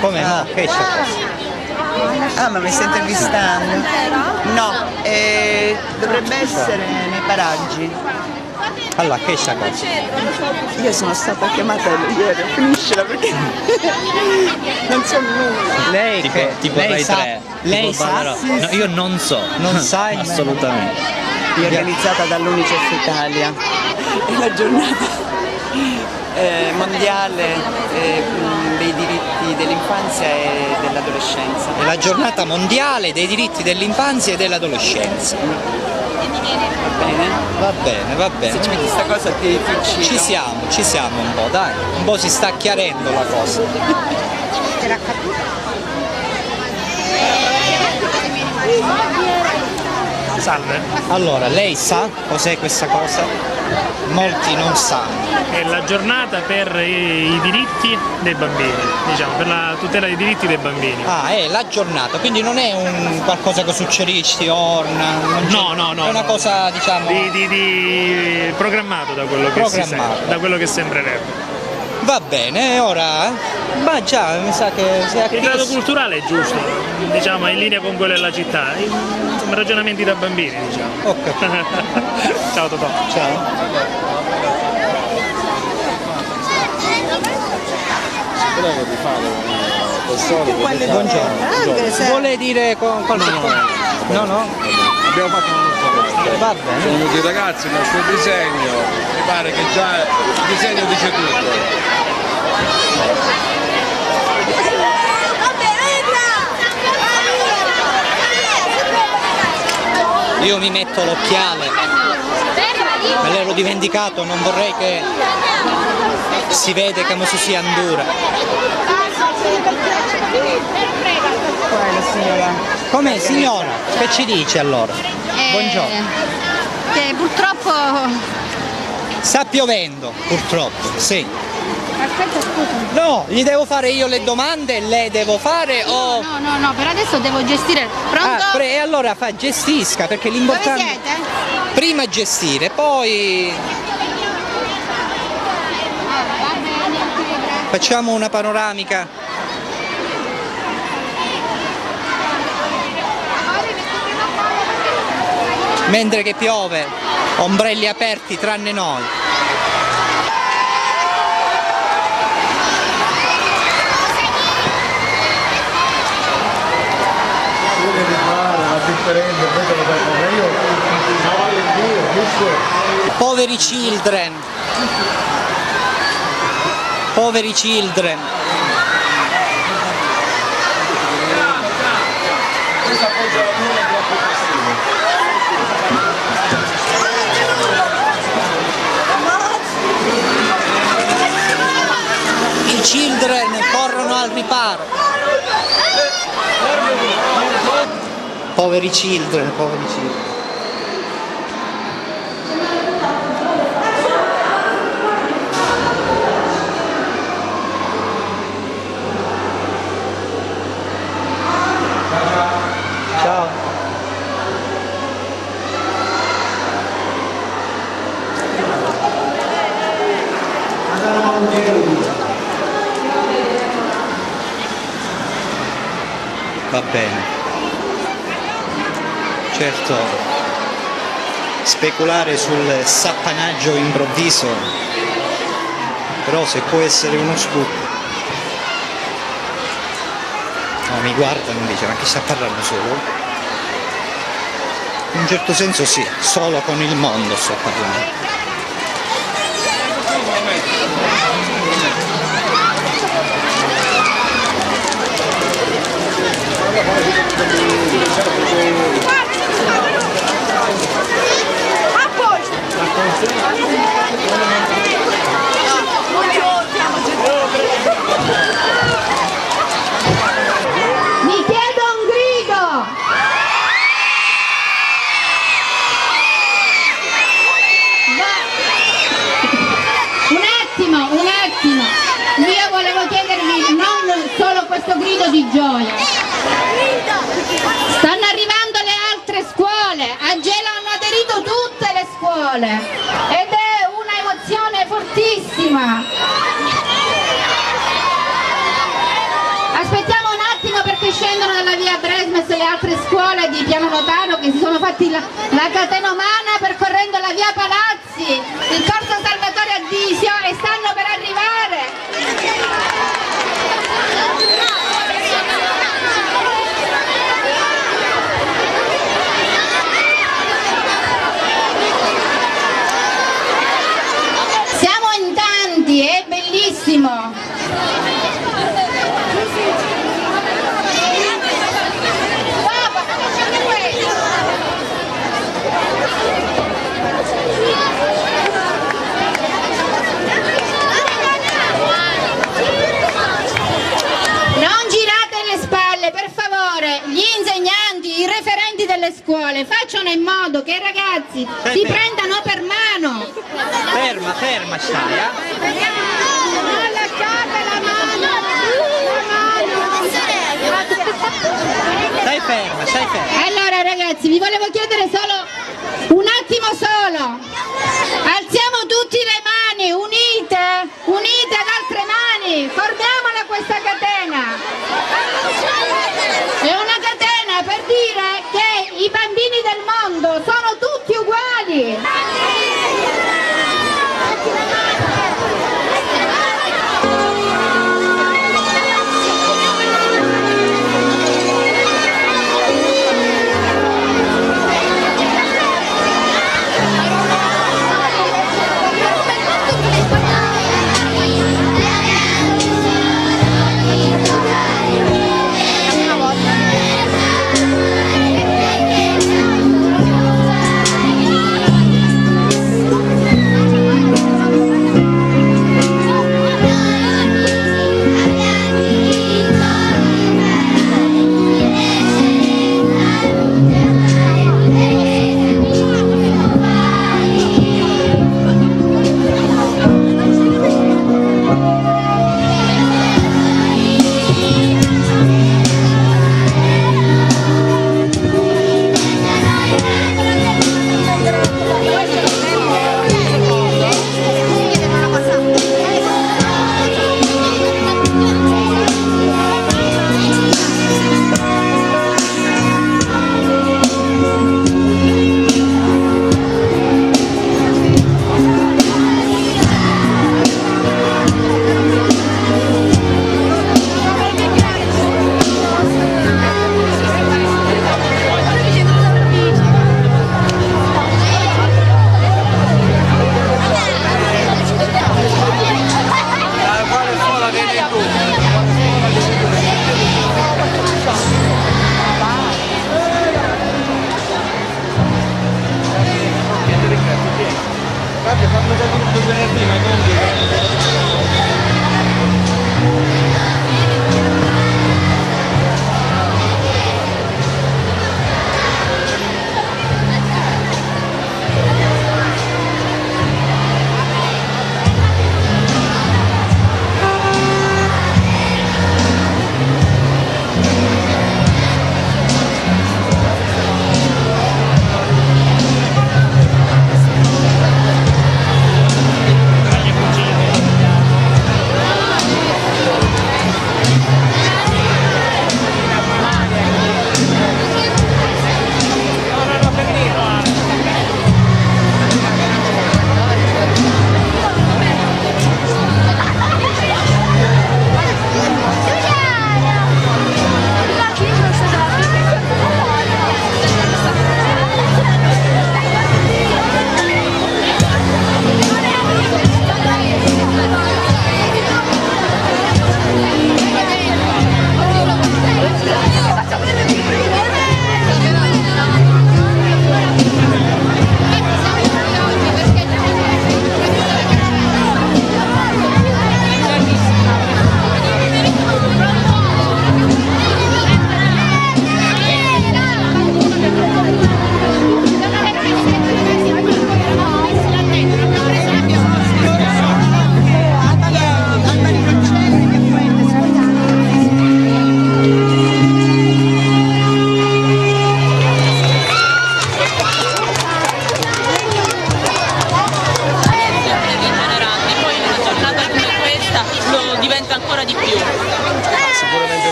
Come no? Che c'è? Ah, ma mi stai intervistando? No, dovrebbe essere nei paraggi. Allora, che c'è cosa? Io sono stata chiamata ieri, finiscila perché non so nulla. Lei Tipo lei Rai sa, 3, lei tipo sa, Ballerò. No, io non so. Non sai? Assolutamente. Organizzata dall'Unicef Italia. È la giornata mondiale dei diritti dell'infanzia e dell'adolescenza. È la giornata mondiale dei diritti dell'infanzia e dell'adolescenza. Va bene? Va bene, va Se bene. ci metti sta cosa ti uccido. Ci siamo un po', dai. Un po' si sta chiarendo la cosa. Salve, Allora, lei sa cos'è questa cosa? Molti non sanno. è la giornata per i diritti dei bambini, diciamo, per la tutela dei diritti dei bambini. Ah, è la giornata, quindi non è un qualcosa che succedisce orna. Non c'è- No. È una cosa, diciamo. Di programmato da quello che si Programmato. sente, da quello che sembrerebbe. Va bene, ora. Ma già, mi sa che si è Il grado culturale è giusto, diciamo, è in linea con quello della città, insomma, ragionamenti da bambini, diciamo. Ho capito. Ciao Totò. Ciao. Prego di fare Buongiorno. Vuole dire qualche cosa? No? Abbiamo fatto una nostra Va Sono bene. venuti i ragazzi, il nostro disegno, mi pare che già il disegno dice tutto. Io mi metto l'occhiale. Me l'ero dimenticato, non vorrei che si vede come si sia andura. Com'è signora? Che ci dice allora? Buongiorno. Che purtroppo... Sta piovendo, purtroppo, sì. Aspetta, scusa. No, gli devo fare io le domande, le devo fare o... No, per adesso devo gestire. Pronto? E allora gestisca, perché Dove l'importante... siete? Prima gestire, poi Va bene, ok, grazie. facciamo una panoramica. Mentre che piove, ombrelli aperti tranne noi. Poveri children. Poveri children. I children corrono al riparo. Poveri children, poveri children. Ciao. Va bene. Certo, speculare sul sappanaggio improvviso, però se può essere uno scoop. No, mi guardano e dice, ma chi sta parlando solo? In un certo senso sì, solo con il mondo sto parlando. Mi chiedo un grido! Un attimo! Io volevo chiedervi non solo questo grido di gioia. Stanno arrivando le altre scuole, a Gela hanno aderito tutte le scuole ed è un'emozione fortissima. Aspettate altre scuole di Piano Notaro che si sono fatti la catena umana percorrendo la via Palazzi, il corso Salvatore Addisio e stanno per arrivare. Siamo in tanti, è bellissimo. Non girate le spalle, per favore, gli insegnanti, i referenti delle scuole facciano in modo che i ragazzi si prendano per mano. Ferma, ferma stai, Non lasciate la mano. Stai ferma, stai ferma. Allora ragazzi, vi volevo chiedere solo un attimo solo. Alziamo tutti le mani, unite ad altre mani, formiamola questa catena. È una catena per dire che i bambini del mondo sono tutti uguali.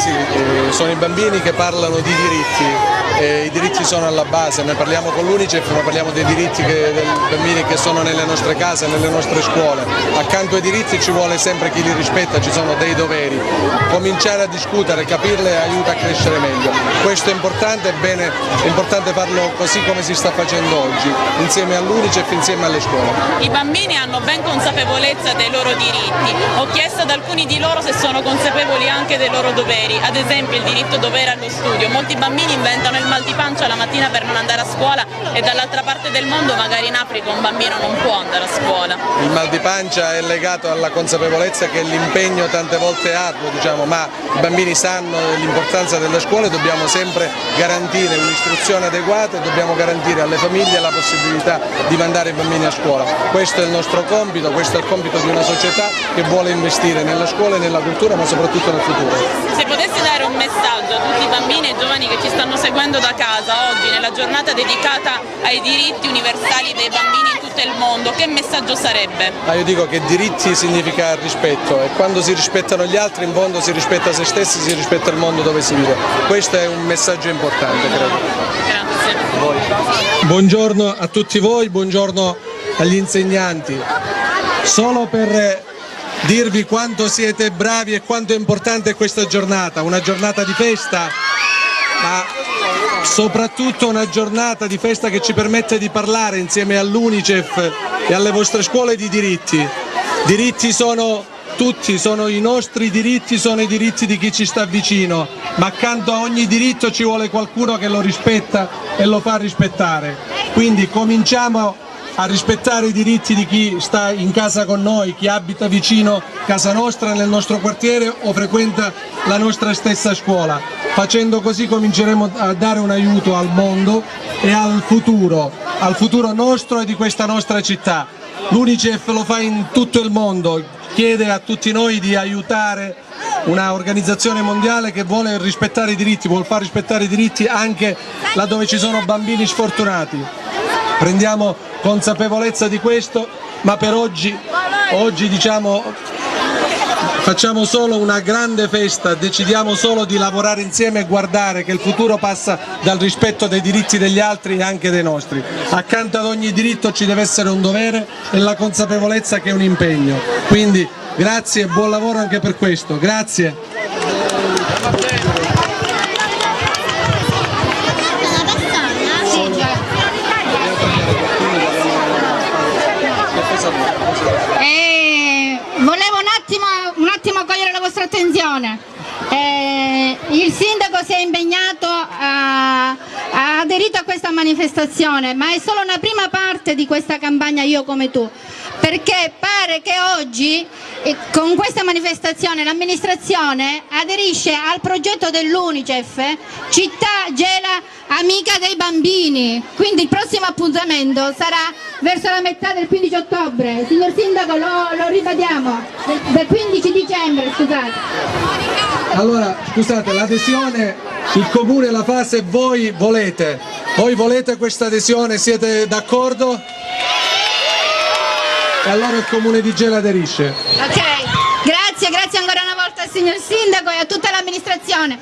Sì, sono i bambini che parlano di diritti. I diritti sono alla base, ne parliamo con l'Unicef, ma parliamo dei diritti dei bambini che sono nelle nostre case, nelle nostre scuole. Accanto ai diritti ci vuole sempre chi li rispetta, ci sono dei doveri. Cominciare a discutere, capirle aiuta a crescere meglio. Questo è importante farlo così come si sta facendo oggi, insieme all'Unicef, insieme alle scuole. I bambini hanno ben consapevolezza dei loro diritti. Ho chiesto ad alcuni di loro se sono consapevoli anche dei loro doveri, ad esempio il diritto dovere allo studio. Molti bambini inventano il mal di pancia la mattina per non andare a scuola e dall'altra parte del mondo, magari in Africa, un bambino non può andare a scuola. Il mal di pancia è legato alla consapevolezza che l'impegno tante volte è arduo, ma i bambini sanno l'importanza delle scuole, dobbiamo sempre garantire un'istruzione adeguata e dobbiamo garantire alle famiglie la possibilità di mandare i bambini a scuola. Questo è il nostro compito, questo è il compito di una società che vuole investire nella scuola e nella cultura, ma soprattutto nel futuro. Se potessi dare un messaggio a tutti i bambini e giovani che ci stanno seguendo da casa oggi, nella giornata dedicata ai diritti universali dei bambini in tutto il mondo, che messaggio sarebbe? Io dico che diritti significa rispetto e quando si rispettano gli altri in fondo si rispetta se stessi, si rispetta il mondo dove si vive. Questo è un messaggio importante, credo. Grazie. Buongiorno a tutti voi, buongiorno agli insegnanti. Solo per dirvi quanto siete bravi e quanto è importante questa giornata, una giornata di festa, ma soprattutto una giornata di festa che ci permette di parlare insieme all'Unicef e alle vostre scuole di diritti. Diritti sono tutti, sono i nostri diritti, sono i diritti di chi ci sta vicino, ma accanto a ogni diritto ci vuole qualcuno che lo rispetta e lo fa rispettare. Quindi cominciamo a rispettare i diritti di chi sta in casa con noi, chi abita vicino casa nostra, nel nostro quartiere o frequenta la nostra stessa scuola. Facendo così cominceremo a dare un aiuto al mondo e al futuro nostro e di questa nostra città. L'Unicef lo fa in tutto il mondo, chiede a tutti noi di aiutare una organizzazione mondiale che vuole rispettare i diritti, vuole far rispettare i diritti anche laddove ci sono bambini sfortunati. Prendiamo consapevolezza di questo, ma per oggi facciamo solo una grande festa, decidiamo solo di lavorare insieme e guardare che il futuro passa dal rispetto dei diritti degli altri e anche dei nostri. Accanto ad ogni diritto ci deve essere un dovere e la consapevolezza che è un impegno. Quindi grazie e buon lavoro anche per questo. Grazie. Volevo un attimo cogliere la vostra attenzione. Il sindaco si è impegnato, ha aderito a questa manifestazione, ma è solo una prima parte di questa campagna Io come tu, perché pare che oggi con questa manifestazione l'amministrazione aderisce al progetto dell'Unicef Città Gela Amica dei Bambini, quindi il prossimo appuntamento sarà verso la metà del 15 ottobre, signor Sindaco lo ribadiamo, del 15 dicembre, scusate. Allora, scusate, l'adesione il Comune la fa se voi volete questa adesione, siete d'accordo? E allora il Comune di Gela aderisce. Ok, grazie ancora una volta al signor Sindaco e a tutta l'amministrazione.